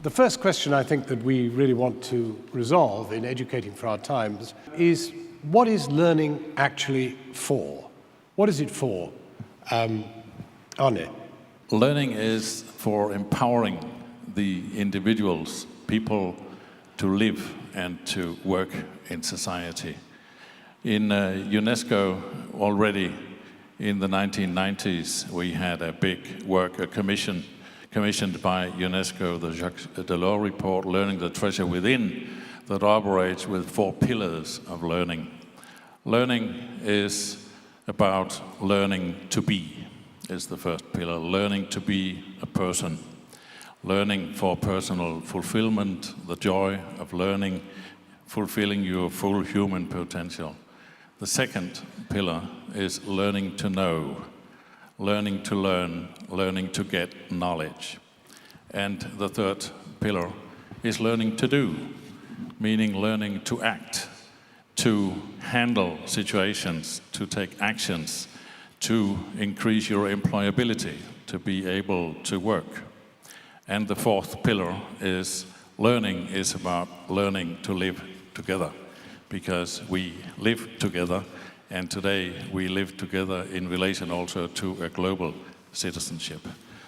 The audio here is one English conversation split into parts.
The first question I think that we really want to resolve in Educating for Our Times is, what is learning actually for? What is it for? Arne? Learning is for empowering the individuals, people, to live and to work in society. In UNESCO, already in the 1990s, we had a big work, a commissioned by UNESCO, the Jacques Delors report, Learning the Treasure Within, that operates with 4 pillars of learning. Learning is about learning to be, is the first pillar. Learning to be a person. Learning for personal fulfillment, the joy of learning, fulfilling your full human potential. The second pillar is learning to know, learning to learn, learning to get knowledge. And the third pillar is learning to do, meaning learning to act, to handle situations, to take actions, to increase your employability, to be able to work. And the fourth pillar is learning is about learning to live together, because we live together, and today we live together in relation also to a global citizenship.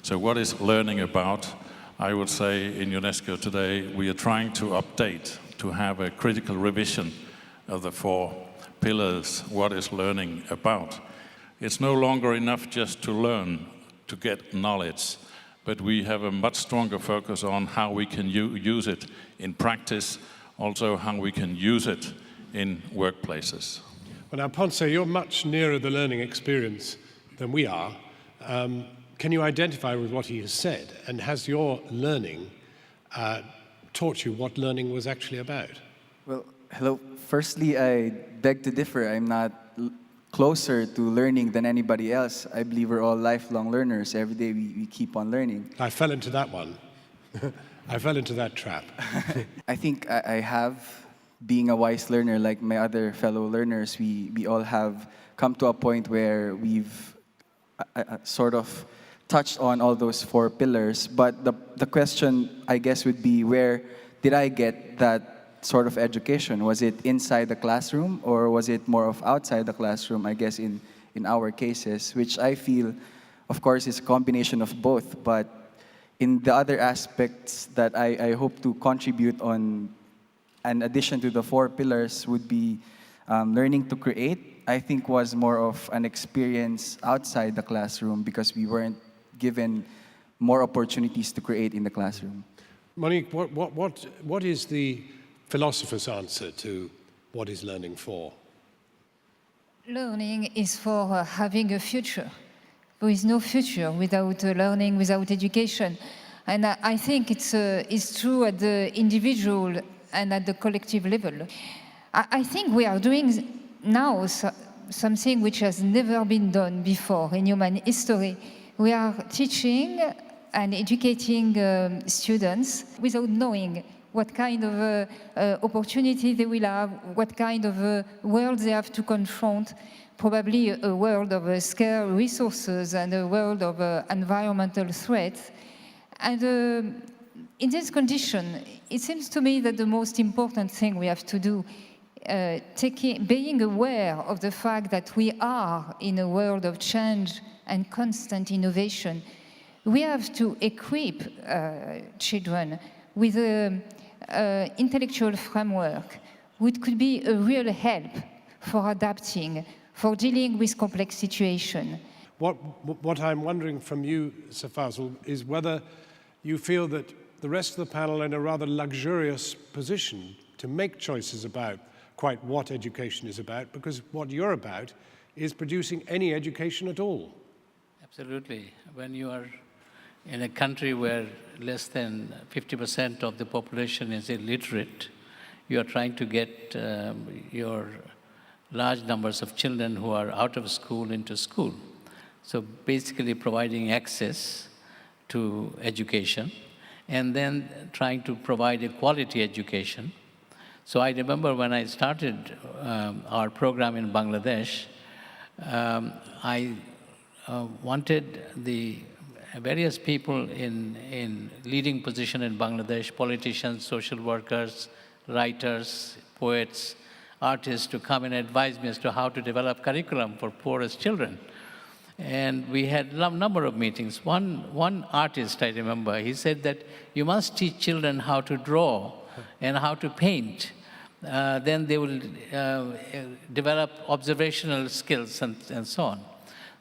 So what is learning about? I would say in UNESCO today we are trying to update, to have a critical revision of the 4 pillars. What is learning about? It's no longer enough just to learn, to get knowledge, but we have a much stronger focus on how we can use it in practice, also how we can use it in workplaces. Well, now, Ponce, you're much nearer the learning experience than we are. Can you identify with what he has said? And has your learning taught you what learning was actually about? Well, hello. Firstly, I beg to differ. I'm not closer to learning than anybody else. I believe we're all lifelong learners. Every day we keep on learning. I fell into that one. I fell into that trap. I think I have, being a wise learner like my other fellow learners, we all have come to a point where we've sort of touched on all those 4 pillars. But the question, I guess, would be, where did I get that sort of education? Was it inside the classroom, or was it more of outside the classroom, I guess, in our cases, which I feel, of course, is a combination of both. But in the other aspects that I hope to contribute on, in addition to the 4 pillars, would be learning to create, I think, was more of an experience outside the classroom, because we weren't given more opportunities to create in the classroom. Monique, what is the philosopher's answer to what is learning for? Learning is for having a future. There is no future without learning, without education. And I think it's true at the individual and at the collective level. I think we are doing now something which has never been done before in human history. We are teaching and educating students without knowing what kind of opportunity they will have, what kind of world they have to confront, probably a world of scarce resources and a world of environmental threats. And in this condition, it seems to me that the most important thing we have to do, being aware of the fact that we are in a world of change and constant innovation, we have to equip children with an intellectual framework which could be a real help for adapting, for dealing with complex situations. What I'm wondering from you, Sir Fazl, is whether you feel that the rest of the panel are in a rather luxurious position to make choices about quite what education is about, because what you're about is producing any education at all. Absolutely. When you are in a country where less than 50% of the population is illiterate, you are trying to get your large numbers of children who are out of school into school. So basically providing access to education and then trying to provide a quality education. So I remember when I started our program in Bangladesh, I wanted the various people in leading position in Bangladesh, politicians, social workers, writers, poets, artists, to come and advise me as to how to develop curriculum for poorest children. And we had a number of meetings. One artist, I remember, he said that you must teach children how to draw and how to paint. Then they will develop observational skills and so on.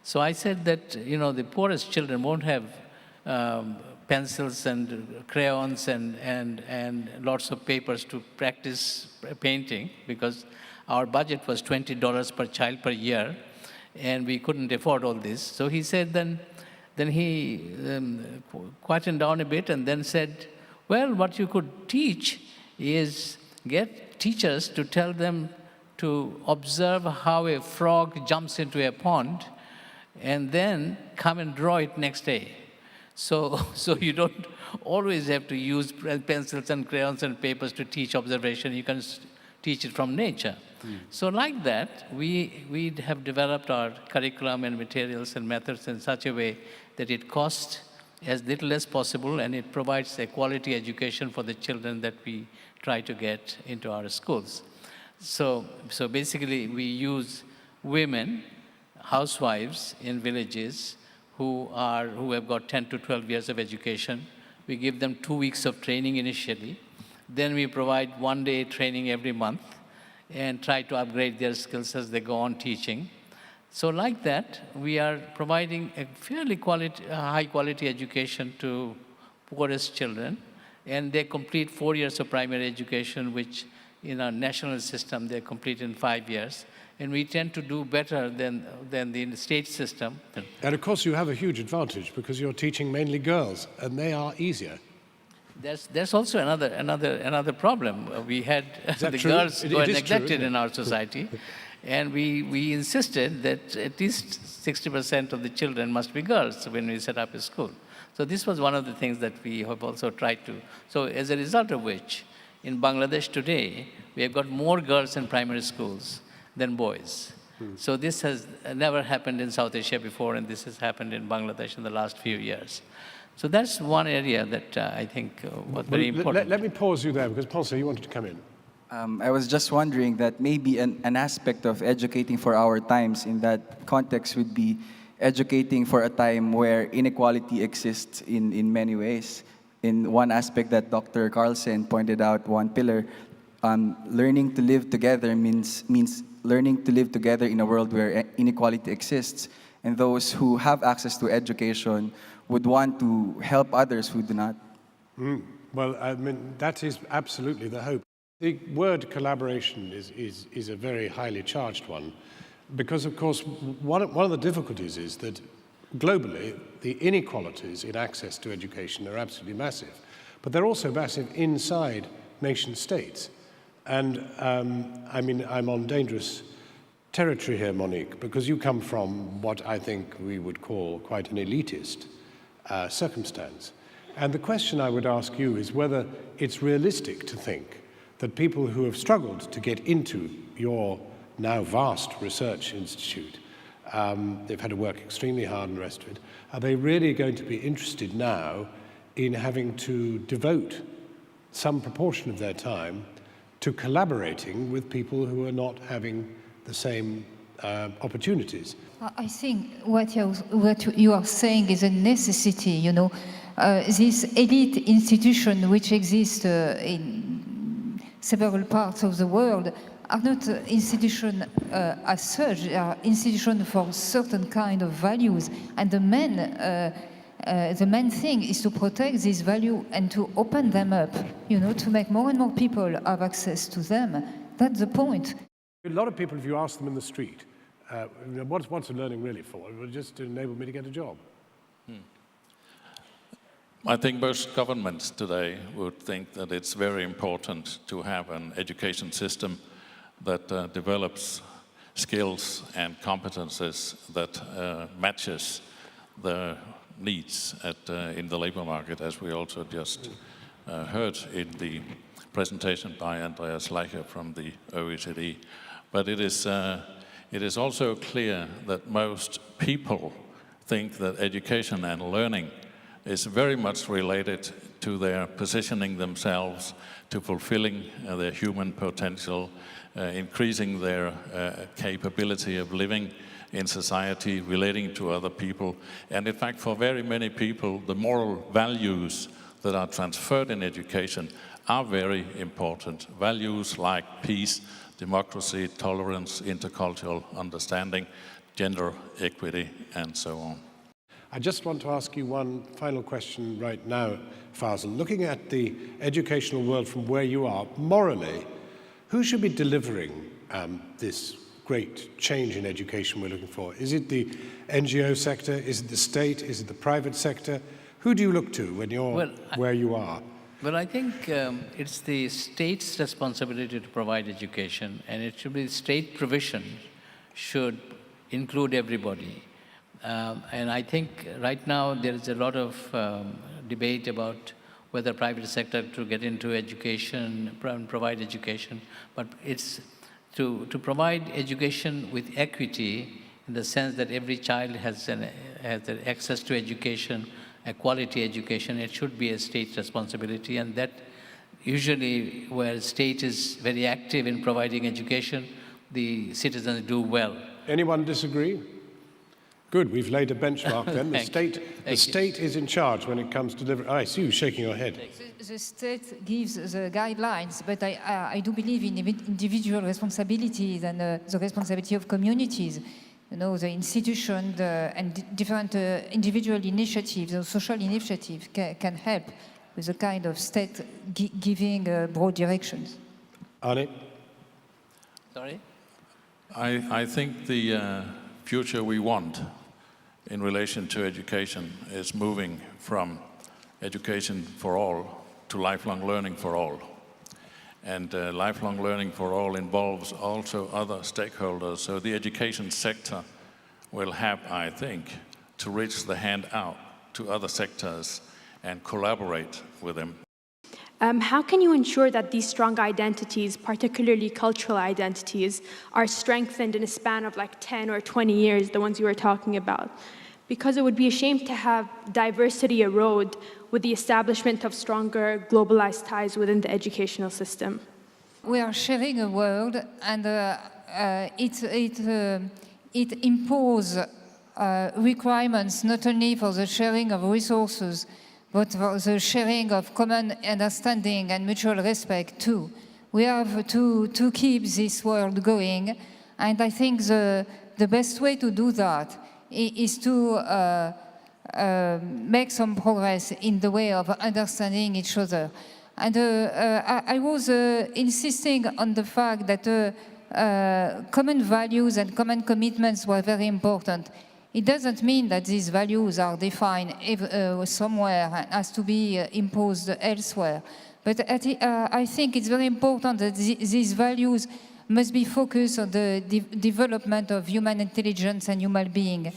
So I said that, you know, the poorest children won't have pencils and crayons and lots of papers to practice painting, because our budget was $20 per child per year, and we couldn't afford all this. So he said then he quietened down a bit and then said, well, what you could teach is get teachers to tell them to observe how a frog jumps into a pond and then come and draw it next day. So you don't always have to use pencils and crayons and papers to teach observation. You can teach it from nature. So like that, we have developed our curriculum and materials and methods in such a way that it costs as little as possible, and it provides a quality education for the children that we try to get into our schools. So basically, we use women, housewives in villages who have got 10 to 12 years of education. We give them 2 weeks of training initially. Then we provide 1 day training every month and try to upgrade their skills as they go on teaching. So like that, we are providing a fairly high quality education to poorest children, and they complete 4 years of primary education, which in our national system, they complete in 5 years. And we tend to do better than the state system. And of course, you have a huge advantage because you're teaching mainly girls, and they are easier. There's also another problem. We had the true? girls It were is neglected true, in our society, and we insisted that at least 60% of the children must be girls when we set up a school. So this was one of the things that we have also tried to. So as a result of which, in Bangladesh today, we have got more girls in primary schools than boys. So this has never happened in South Asia before, and this has happened in Bangladesh in the last few years. So that's one area that I think was very important. Let me pause you there, because Ponce, you wanted to come in. I was just wondering that maybe an aspect of educating for our times in that context would be educating for a time where inequality exists in many ways. In one aspect that Dr. Carlsen pointed out, one pillar, learning to live together means learning to live together in a world where inequality exists, and those who have access to education would want to help others who do not. Well, I mean, that is absolutely the hope. The word collaboration is a very highly charged one, because, of course, one of the difficulties is that globally, the inequalities in access to education are absolutely massive, but they're also massive inside nation states. And I mean, I'm on dangerous territory here, Monique, because you come from what I think we would call quite an elitist circumstance. And the question I would ask you is whether it's realistic to think that people who have struggled to get into your now vast research institute, they've had to work extremely hard and the rest of it, are they really going to be interested now in having to devote some proportion of their time to collaborating with people who are not having the same opportunities? I think what you are saying is a necessity, you know. This elite institution which exists in several parts of the world are not institutions as such, they are institutions for certain kind of values, and the main thing is to protect this value and to open them up, you know, to make more and more people have access to them. That's the point. A lot of people, if you ask them in the street, what's learning really for? It will just enable me to get a job. I think most governments today would think that it's very important to have an education system that develops skills and competences that matches the needs in the labor market, as we also just heard in the presentation by Andreas Leicher from the OECD. But it is also clear that most people think that education and learning is very much related to their positioning themselves, to fulfilling their human potential, increasing their capability of living in society, relating to other people. And in fact, for very many people, the moral values that are transferred in education are very important. Values like peace, democracy, tolerance, intercultural understanding, gender equity, and so on. I just want to ask you one final question right now, Faisal. Looking at the educational world from where you are, morally, who should be delivering this great change in education we're looking for? Is it the NGO sector? Is it the state? Is it the private sector? Who do you look to when you're where you are? Well, I think it's the state's responsibility to provide education, and it should be state provision should include everybody. And I think right now there is a lot of debate about whether private sector to get into education and provide education, but it's to provide education with equity in the sense that every child has access to education, a quality education. It should be a state responsibility, and that usually where state is very active in providing education, the citizens do well. Anyone disagree? Good, we've laid a benchmark then. The state is in charge when it comes to delivery. I see you shaking your head. The state gives the guidelines, but I do believe in individual responsibilities and the responsibility of communities. You know, the institution and different individual initiatives or social initiatives can help with the kind of state giving broad directions. Arne? Sorry? I think the future we want in relation to education is moving from education for all to lifelong learning for all. And lifelong learning for all involves also other stakeholders. So the education sector will have, I think, to reach the hand out to other sectors and collaborate with them. How can you ensure that these strong identities, particularly cultural identities, are strengthened in a span of like 10 or 20 years, the ones you were talking about? Because it would be a shame to have diversity erode with the establishment of stronger globalized ties within the educational system. We are sharing a world, and it imposes requirements not only for the sharing of resources, but for the sharing of common understanding and mutual respect too. We have to keep this world going, and I think the best way to do that is to make some progress in the way of understanding each other. And I was insisting on the fact that common values and common commitments were very important. It doesn't mean that these values are defined somewhere and has to be imposed elsewhere. But I think it's very important that these values must be focused on the development of human intelligence and human being.